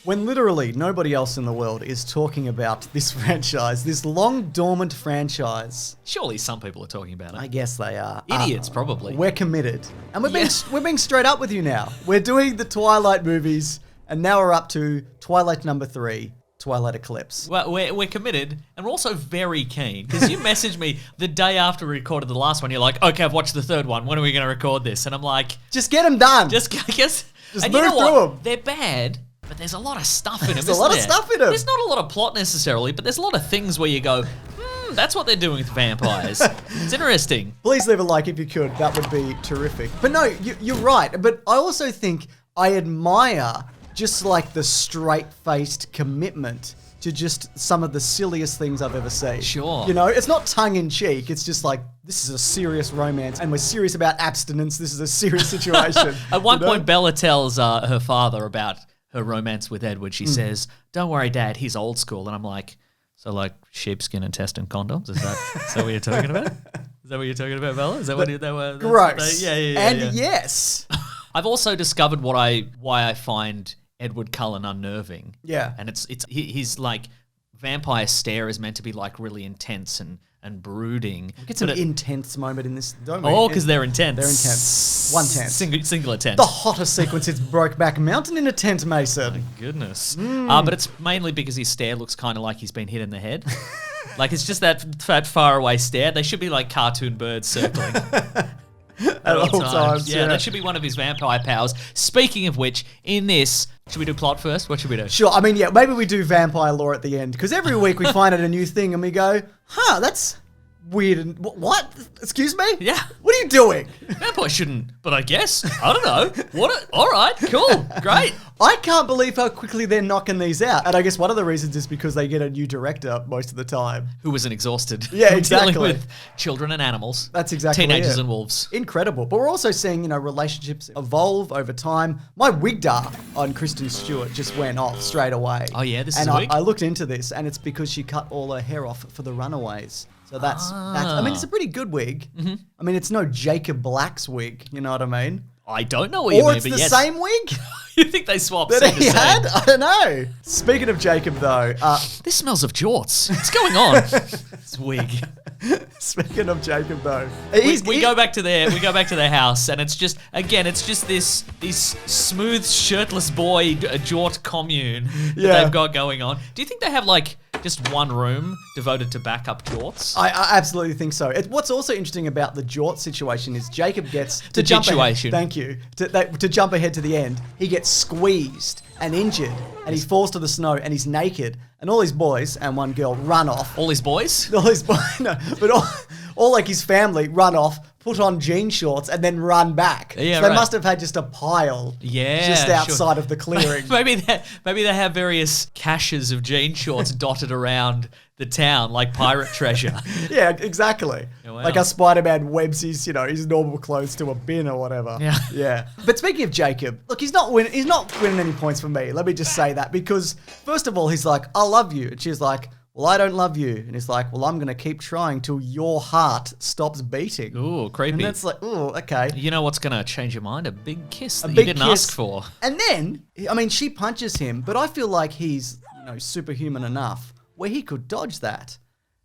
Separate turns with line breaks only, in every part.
when literally nobody else in the world is talking about this franchise, this long dormant franchise.
Surely some people are talking about it.
I guess they are.
Idiots, probably.
We're committed. And we're being straight up with you now. We're doing the Twilight movies, and now we're up to Twilight number 3, Twilight Eclipse.
Well, we're committed, and we're also very keen, because you messaged me the day after we recorded the last one. You're like, okay, I've watched the third one. When are we going to record this? And I'm like...
Just get them done.
Just, I guess...
Just
and
move
you know
through
what?
them.
They're bad, but there's a lot of stuff in them,
There's a lot of stuff in them.
There's not a lot of plot necessarily, but there's a lot of things where you go, that's what they're doing with vampires. It's interesting.
Please leave a like if you could. That would be terrific. But no, you're right. But I also think I admire just like the straight-faced commitment to just some of the silliest things I've ever seen.
Sure.
You know, it's not tongue-in-cheek. It's just like, this is a serious romance, and we're serious about abstinence. This is a serious situation.
At one point, Bella tells her father about her romance with Edward. She says, don't worry, Dad, he's old school. And I'm like, so like sheepskin and test and condoms? Is that what you're talking about? Is that what you're talking about, Bella? Is that what they were?
Gross.
Yeah.
And yes.
I've also discovered why I find Edward Cullen unnerving.
Yeah.
And he's like, vampire stare is meant to be like really intense and brooding.
Get some intense moment in this, don't we?
Oh, because they're intense.
They're intense. One tense.
Singular tense.
The hottest sequence is Brokeback Mountain in a tent, Mason.
Goodness. But it's mainly because his stare looks kind of like he's been hit in the head. Like it's just that far away stare. They should be like cartoon birds circling. At all times. Yeah, that should be one of his vampire powers. Speaking of which, in this, should we do plot first? What should we do?
Sure. I mean, yeah, maybe we do vampire lore at the end, because every week we find out a new thing and we go, that's weird. And what? Excuse me?
Yeah.
What are you doing?
Vampire shouldn't, but I guess. I don't know. All right, cool, great.
I can't believe how quickly they're knocking these out. And I guess one of the reasons is because they get a new director most of the time.
Who wasn't exhausted.
Yeah, exactly.
Dealing with children and animals.
That's exactly
Teenagers
it.
and wolves.
Incredible. But we're also seeing, relationships evolve over time. My wig dart on Kristen Stewart just went off straight away.
Oh yeah, this is
a
a wig?
I looked into this, and it's because she cut all her hair off for the Runaways. So that's I mean, it's a pretty good wig. Mm-hmm. I mean, it's no Jacob Black's wig, you know what I mean?
I don't know what you mean,
but
yes.
Or it's the same wig?
You think they swapped?
That he had? I don't know. Speaking of Jacob, though.
This smells of jorts. What's going on? This wig.
Speaking of Jacob, though.
We go back to their house, and it's just this smooth, shirtless boy jort commune that they've got going on. Do you think they have, like, just one room devoted to backup jorts?
I absolutely think so. What's also interesting about the jort situation is Jacob gets
to jump ahead.
Thank you. To jump ahead to the end, he gets squeezed and injured, and he falls to the snow, and he's naked, and all his boys and one girl run off.
All his boys?
All his boys, no, but all like his family run off, put on jean shorts, and then run back.
Yeah,
so they must have had just a pile just outside of the clearing.
Maybe they have various caches of jean shorts dotted around the town like pirate treasure.
Yeah, exactly.
Oh, wow.
Like a Spider-Man webs his normal clothes to a bin or whatever. Yeah. But speaking of Jacob, look, he's not winning any points for me. Let me just say that, because first of all, he's like, I love you. And she's like, well, I don't love you. And he's like, well, I'm going to keep trying till your heart stops beating.
Ooh, creepy.
And that's like, ooh, okay.
You know what's going to change your mind? A big kiss that you didn't ask for.
And then, I mean, she punches him, but I feel like he's, superhuman enough where he could dodge that.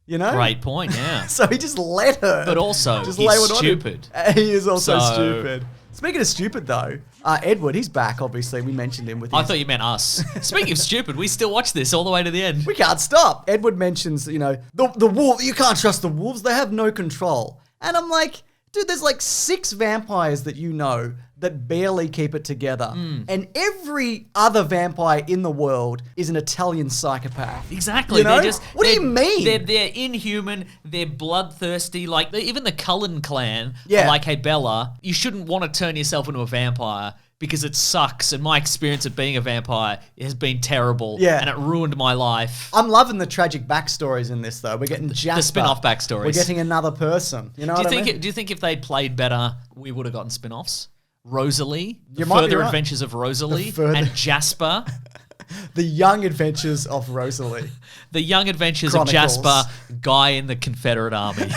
You know?
Great point, yeah.
So he just let her.
But also,
just
he's stupid.
He is also stupid. Speaking of stupid, though, Edward, he's back, obviously. We mentioned him with his...
I thought you meant us. Speaking of stupid, we still watch this all the way to the end.
We can't stop. Edward mentions, the wolf. You can't trust the wolves. They have no control. And I'm like, dude, there's like 6 vampires that you know that barely keep it together. And every other vampire in the world is an Italian psychopath.
Exactly.
What do you mean?
They're inhuman. They're bloodthirsty. Like, even the Cullen clan are like, hey, Bella, you shouldn't want to turn yourself into a vampire because it sucks. And my experience of being a vampire has been terrible.
Yeah.
And it ruined my life.
I'm loving the tragic backstories in this, though. We're getting Jasper.
The spin-off backstories.
We're getting another person. You know what I mean?
Do you think if they'd played better, we would have gotten spin-offs? Rosalie, the
might be
further
right.
adventures of Rosalie, and Jasper.
The young adventures of Rosalie.
The young adventures
Chronicles.
of Jasper, guy in the Confederate Army.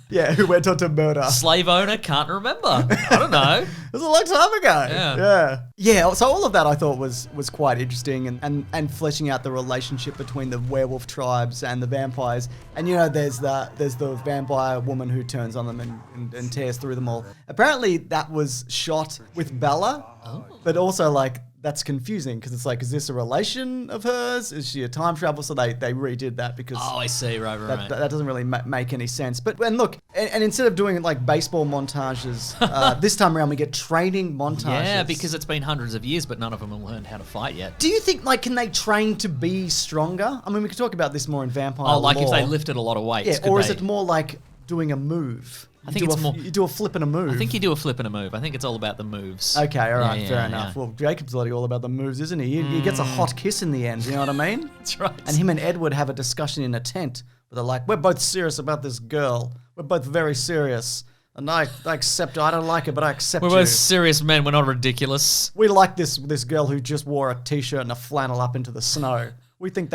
Yeah, who went on to murder.
Slave owner, can't remember. I don't know.
It was a long time ago. Yeah. So all of that I thought was quite interesting and fleshing out the relationship between the werewolf tribes and the vampires. And there's the vampire woman who turns on them and tears through them all. Apparently that was shot with Bella, but also like that's confusing because it's like, is this a relation of hers? Is she a time travel? So they redid that because
I see, right.
That doesn't really make any sense. But and look, and instead of doing like baseball montages, this time around we get training montages.
Yeah, because it's been hundreds of years, but none of them have learned how to fight yet.
Do you think can they train to be stronger? I mean, we could talk about this more in vampire
lore.
If
they lifted a lot of weights.
Yeah, or is it more like doing a move?
I think it's more.
You do a flip and a move.
I think you do a flip and a move. I think it's all about the moves.
Okay, all right, fair enough. Well, Jacob's bloody all about the moves, isn't he? He gets a hot kiss in the end. You know what I mean?
That's right.
And him and Edward have a discussion in a tent where they're like, "We're both serious about this girl. We're both very serious, and I accept. I don't like it, but I accept you.
We're both serious men. We're not ridiculous.
We like this girl who just wore a t-shirt and a flannel up into the snow. We think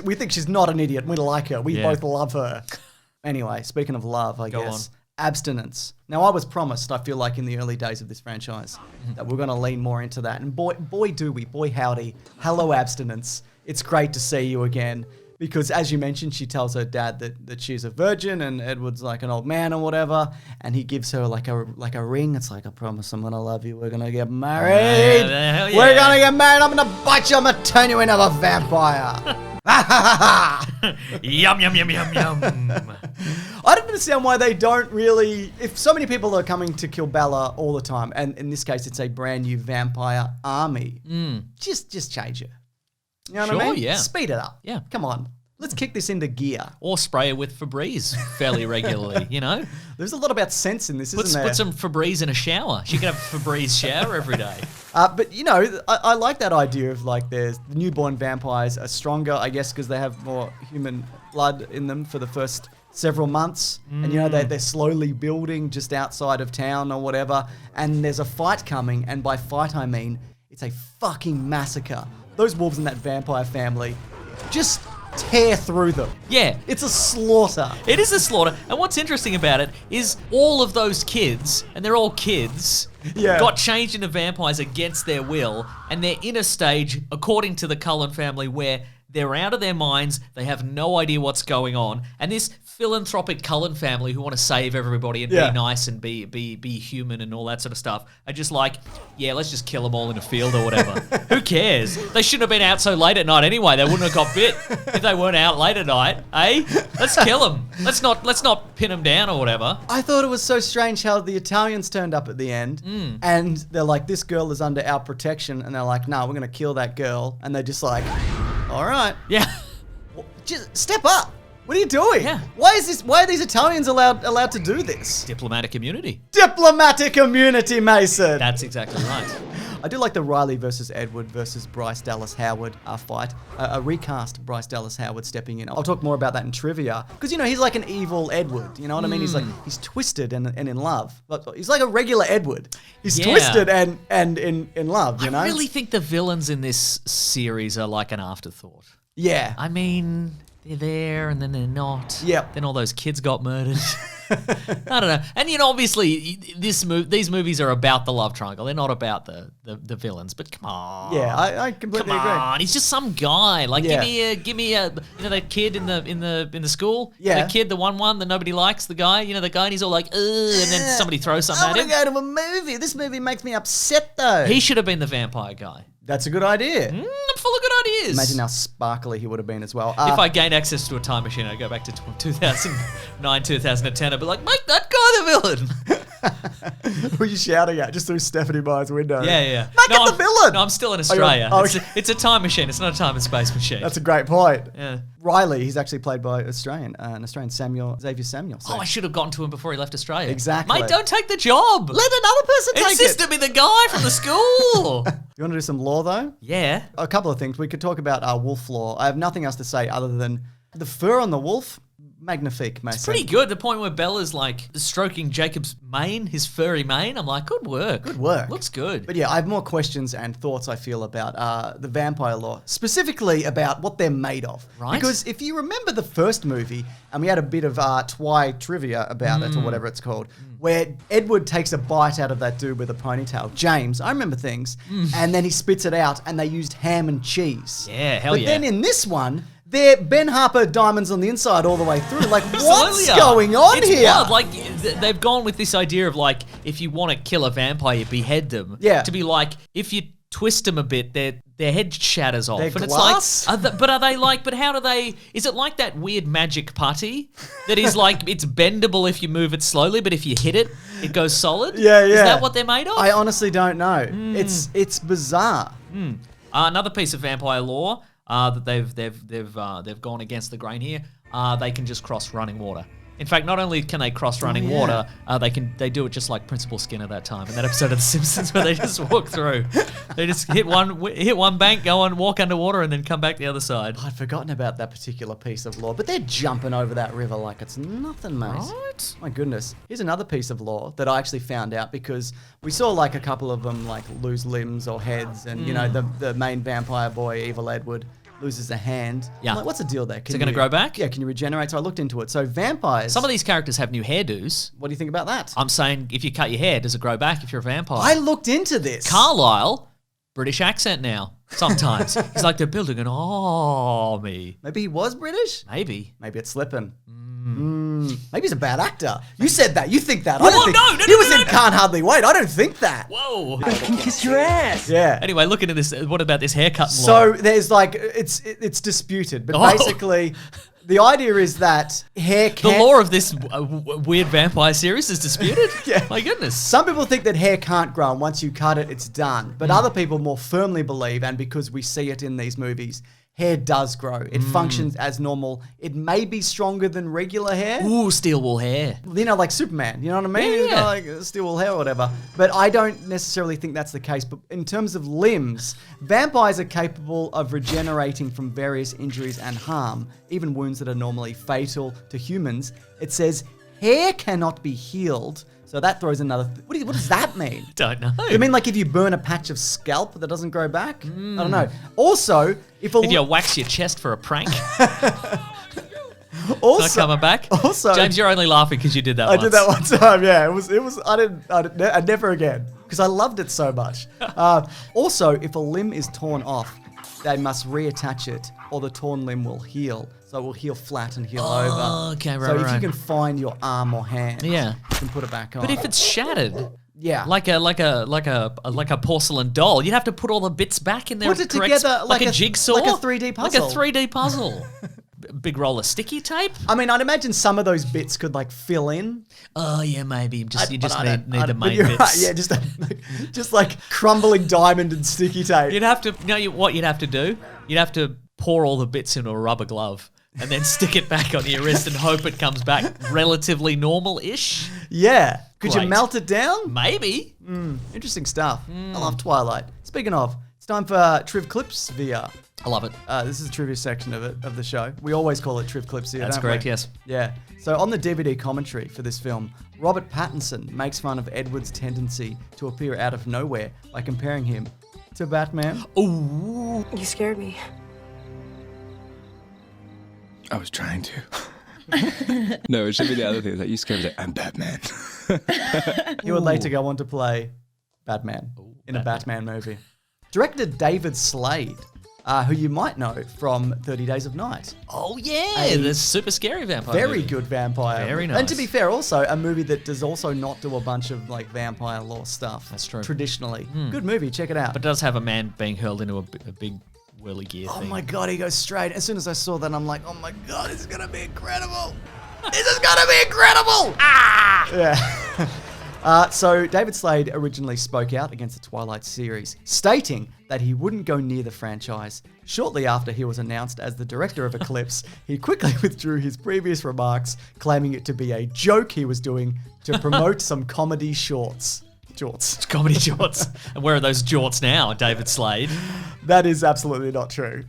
we think she's not an idiot. We like her. We both love her." Anyway, speaking of love, I guess. Abstinence. Now, I was promised, I feel like in the early days of this franchise, that we're going to lean more into that. And boy do we. Boy, howdy. Hello, abstinence. It's great to see you again. Because as you mentioned, she tells her dad that she's a virgin and Edward's like an old man or whatever. And he gives her like a ring. It's like, I promise I'm going to love you. We're going to get married.
Hell yeah.
We're going to get married. I'm going to bite you. I'm going to turn you into a vampire.
Yum, yum, yum, yum, yum.
I don't understand why they don't really... If so many people are coming to kill Bella all the time, and in this case it's a brand new vampire army, just change it. You know what I mean?
Yeah.
Speed it up.
Yeah.
Come on. Let's kick this into gear.
Or spray her with Febreze fairly regularly,
There's a lot about sense in this, isn't there?
Put some Febreze in a shower. She could have a Febreze shower every day.
But, I like that idea of like the newborn vampires are stronger, I guess, because they have more human blood in them for the first several months. And, they're slowly building just outside of town or whatever. And there's a fight coming. And by fight, I mean, it's a fucking massacre. Those wolves in that vampire family just tear through them.
Yeah.
It's a slaughter.
It is a slaughter. And what's interesting about it is all of those kids, and they're all kids, got changed into vampires against their will, and they're in a stage, according to the Cullen family, where they're out of their minds, they have no idea what's going on, and this philanthropic Cullen family who want to save everybody and be nice and be human and all that sort of stuff are just like, let's just kill them all in a field or whatever. Who cares? They shouldn't have been out so late at night anyway. They wouldn't have got bit if they weren't out late at night, eh? Let's kill them. Let's not pin them down or whatever.
I thought it was so strange how the Italians turned up at the end and they're like, this girl is under our protection, and they're like, no, we're going to kill that girl, and they're just like, all right.
Yeah.
Just step up. What are you doing?
Yeah.
Why are these Italians allowed to do this?
Diplomatic immunity.
Diplomatic immunity, Mason.
That's exactly right.
I do like the Riley versus Edward versus Bryce Dallas Howard fight. A recast Bryce Dallas Howard stepping in. I'll talk more about that in trivia. Because, he's like an evil Edward. You know what I mean? He's twisted and in love. He's like a regular Edward. He's twisted and in love,
I really think the villains in this series are like an afterthought.
Yeah.
I mean, they're there and then they're not.
Yep.
Then all those kids got murdered. I don't know. And obviously these movies are about the love triangle. They're not about the villains. But come on.
Yeah, I completely agree.
Come on, he's just some guy. Like give me a that kid in the school.
Yeah.
The kid, the one that nobody likes, the guy. The guy, and he's all like, ugh, and then somebody throws something at him.
I want to go to a movie. This movie makes me upset though.
He should have been the vampire guy.
That's a good idea.
I'm full of good ideas.
Imagine how sparkly he would have been as well.
If I gained access to a time machine, I'd go back to 2009, 2010. I'd be like, make that guy the villain.
Who are you shouting at? Just through Stephanie Meyer's window.
Yeah.
Make it the villain.
No, I'm still in Australia.
Okay.
It's a time machine. It's not a time and space machine.
That's a great point.
Yeah.
Riley, he's actually played by an Australian Xavier Samuel. So.
I should have gotten to him before he left Australia.
Exactly.
Mate, don't take the job.
Let another person take it.
Insist to be the guy from the school.
You want to do some lore though?
Yeah.
A couple of things. We could talk about wolf lore. I have nothing else to say other than the fur on the wolf magnifique, mate.
It's pretty good. The point where Bella's like stroking Jacob's mane, his furry mane. I'm like, good work.
Good work.
Looks good.
But yeah, I have more questions and thoughts, I feel, about the vampire lore, specifically about what they're made of.
Right.
Because if you remember the first movie, and we had a bit of Twi trivia about it, or whatever it's called, where Edward takes a bite out of that dude with a ponytail, James, I remember things, and then he spits it out, and they used ham and cheese.
Yeah, hell
but
yeah.
Then in this one, they're Ben Harper diamonds on the inside all the way through. Like, what's going on
it's
here?
Wild. Like, they've gone with this idea of like, if you want to kill a vampire, you behead them.
Yeah.
To be like, if you twist them a bit, their head shatters off.
They're
and
glass?
It's like, but are they like? But how do they? Is it like that weird magic putty that is like it's bendable if you move it slowly, but if you hit it, it goes solid?
Yeah, yeah.
Is that what they're made of?
I honestly don't know. It's bizarre.
Another piece of vampire lore that they've gone against the grain here. They can just cross running water. In fact, not only can they cross running water, they do it just like Principal Skinner that time in that episode of The Simpsons where they just walk through. They just hit one bank, walk underwater, and then come back the other side.
I'd forgotten about that particular piece of lore, but they're jumping over that river like it's nothing, mate.
Right?
My goodness. Here's another piece of lore that I actually found out because we saw like a couple of them like lose limbs or heads, and you know the main vampire boy, Evil Edward, loses a hand.
Yeah.
I'm like, what's the deal there?
Is it going to grow back?
Yeah, can you regenerate? So I looked into it. So vampires...
Some of these characters have new hairdos.
What do you think about that?
I'm saying if you cut your hair, does it grow back if you're a vampire?
I looked into this.
Carlisle, British accent now. Sometimes. He's like, they're building an army.
Maybe he was British?
Maybe.
Maybe it's slipping. Maybe he's a bad actor. You said that. You think that.
Whoa,
I don't think
no,
he was in Can't Hardly Wait. I don't think that.
Whoa.
I can kiss your ass.
Yeah.
Anyway, looking at this, what about this haircut?
So there's like, it's disputed, but basically the idea is that hair
The
can't...
lore of this weird vampire series is disputed?
Yeah.
My goodness.
Some people think that hair can't grow, and once you cut it, it's done. But other people more firmly believe, and because we see it in these movies, hair does grow. It functions as normal. It may be stronger than regular hair.
Ooh, steel wool hair.
You know, like Superman, you know what I mean?
Yeah,
He's got,
yeah.
like steel wool hair or whatever. But I don't necessarily think that's the case. But in terms of limbs, vampires are capable of regenerating from various injuries and harm, even wounds that are normally fatal to humans. It says hair cannot be healed. So that throws another... What does that mean?
Don't know.
I mean, like if you burn a patch of scalp that doesn't grow back? I don't know. Also, if
you wax your chest for a prank,
also,
not coming back.
Also,
James, you're only laughing because you did that once.
I did that one time, yeah. It was. I never again because I loved it so much. Also, if a limb is torn off, they must reattach it, or the torn limb will heal. So it will heal flat and heal over.
Okay, right,
So if
right.
you can find your arm or hand,
Yeah.
you can put it back on.
But if it's shattered,
yeah,
like a porcelain doll, you'd have to put all the bits back in there.
Put it together
like a jigsaw,
like a 3D puzzle.
like a 3D puzzle. Big roll of sticky tape.
I mean, I'd imagine some of those bits could like fill in.
Oh yeah, maybe. You just need
But
the main
you're
bits.
right, yeah, just like crumbling diamond and sticky tape.
You'd have to. What you'd have to do? You'd have to pour all the bits into a rubber glove and then stick it back on your wrist and hope it comes back relatively normal-ish.
Yeah. Could you
Great.
melt it down?
Maybe.
Interesting stuff. I love Twilight. Speaking of, it's time for Triv Clips VR.
I love it.
This is the trivia section of the show. We always call it Triv Clips here.
That's
don't
correct,
we?
yes.
Yeah. So on the DVD commentary for this film, Robert Pattinson makes fun of Edward's tendency to appear out of nowhere by comparing him to Batman.
Ooh.
You scared me.
I was trying to. No, it should be the other thing. Like, you scared me. Like, I'm Batman.
He would later go on to play Batman in a Batman movie. Director David Slade, who you might know from 30 Days of Night.
Oh yeah, the super scary vampire.
Very
movie.
good vampire.
Very nice.
And to be fair, also a movie that does also not do a bunch of like vampire lore stuff.
That's true.
Traditionally. Good movie, check it out.
But it does have a man being hurled into a big whirly gear
oh
thing.
my god, he goes straight. As soon as I saw that, I'm like, oh my god, this is gonna be incredible. This is gonna be incredible! Ah! Yeah. So David Slade originally spoke out against the Twilight series, stating that he wouldn't go near the franchise. Shortly after he was announced as the director of Eclipse, he quickly withdrew his previous remarks, claiming it to be a joke he was doing to promote some comedy shorts. Jorts.
Comedy jorts. And where are those jorts now, David Slade?
That is absolutely not true.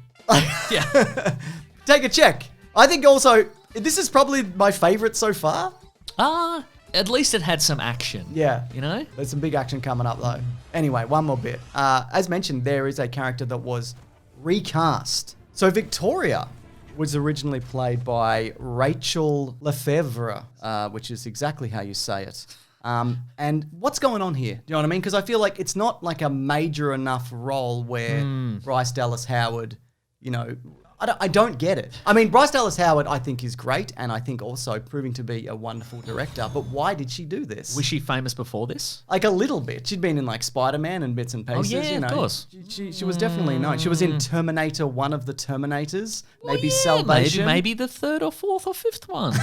Yeah.
Take a check. I think also, This is probably my favorite so far.
At least it had some action.
Yeah.
You know?
There's some big action coming up, though. Anyway, one more bit. As mentioned, there is a character that was recast. So Victoria was originally played by Rachel Lefevre, which is exactly how you say it. And what's going on here? Do you know what I mean? Because I feel like it's not like a major enough role where Bryce Dallas Howard, you know... I don't get it. I mean, Bryce Dallas Howard, I think, is great, and I think also proving to be a wonderful director. But why did she do this?
Was she famous before this?
Like a little bit. She'd been in like Spider-Man and bits and pieces.
Oh, yeah,
you know.
Of course.
She was definitely known. She was in Terminator, one of the Terminators. Maybe
yeah,
Salvation.
Maybe the third or fourth or fifth one.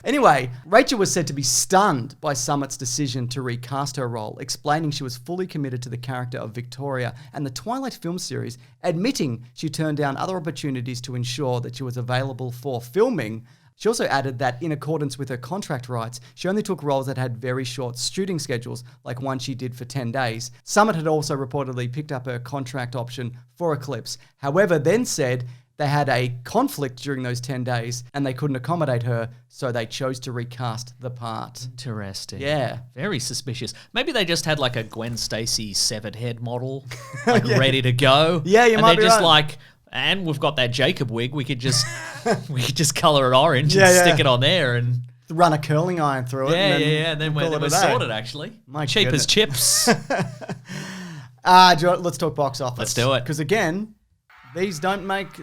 Anyway, Rachel was said to be stunned by Summit's decision to recast her role, explaining she was fully committed to the character of Victoria and the Twilight film series, admitting she turned down other opportunities to ensure that she was available for filming. She also added that in accordance with her contract rights, she only took roles that had very short shooting schedules, like one she did for 10 days. Summit had also reportedly picked up her contract option for Eclipse, however, then said they had a conflict during those 10 days and they couldn't accommodate her, so they chose to recast the part.
Interesting.
Yeah.
Very suspicious. Maybe they just had like a Gwen Stacy severed head model, like ready to go.
Yeah, you
and
might
they're
be
just
right.
like, and we've got that Jacob wig. We could just color it orange
Yeah,
and
yeah.
stick it on there and
Run a curling iron through it.
and then
call
we're
it a day.
sorted. Actually,
My
cheap
goodness.
as chips.
Let's talk box office.
Let's do it.
Because again, these don't make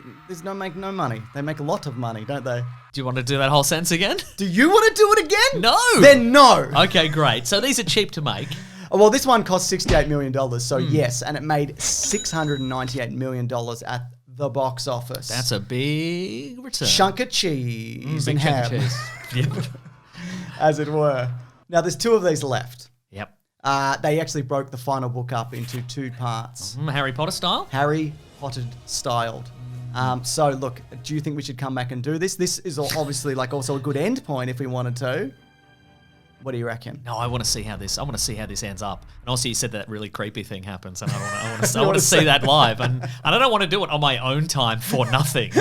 no money. They make a lot of money, don't they?
Do you want to do that whole sentence again?
Do you want to do it again?
No.
Then no.
Okay, great. So these are cheap to make.
Well, this one cost $68 million, so yes, and it made $698 million at the box office.
That's a big return.
chunk of cheese
Big
and
chunk
ham,
of cheese. Yep.
as it were. Now, there's 2 of these left.
Yep.
They actually broke the final book up into 2 parts.
Harry Potter style?
Harry Potter styled. So look, do you think we should come back and do this? This is obviously like also a good end point if we wanted to. What do you reckon?
No, I want to see how this ends up. And also, you said that really creepy thing happens, and I want to
You wanna
see
see-
that live. And I don't want to do it on my own time for nothing.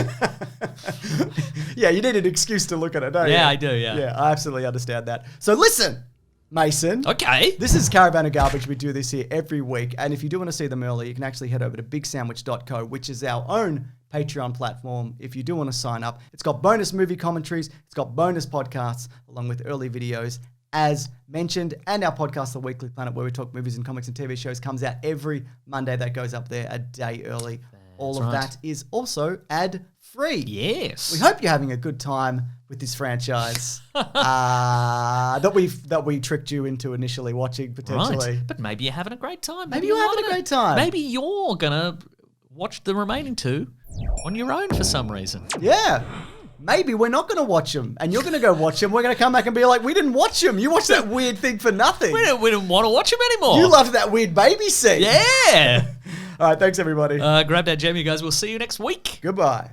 Yeah, you need an excuse to look at it, don't you?
Yeah, I do, yeah.
Yeah, I absolutely understand that. So listen, Mason.
Okay.
This is Caravan of Garbage. We do this here every week. And if you do want to see them early, you can actually head over to bigsandwich.co, which is our own Patreon platform. If you do want to sign up, it's got bonus movie commentaries, it's got bonus podcasts, along with early videos, as mentioned. And our podcast, The Weekly Planet, where we talk movies and comics and TV shows, comes out every Monday. That goes up there a day early. All of
right.
that is also ad-free.
Yes.
We hope you're having a good time with this franchise that we tricked you into initially watching potentially.
Right. But maybe you're having a great time.
Maybe you're having a great time.
Maybe you're going to watch the remaining 2 on your own for some reason.
Yeah. Maybe we're not going to watch them, and you're going to go watch them. We're going to come back and be like, we didn't watch them. You watched that weird thing for nothing.
We didn't want to watch them anymore.
You loved that weird baby scene.
Yeah.
All right, thanks everybody.
Grab that gem, you guys. We'll see you next week.
Goodbye.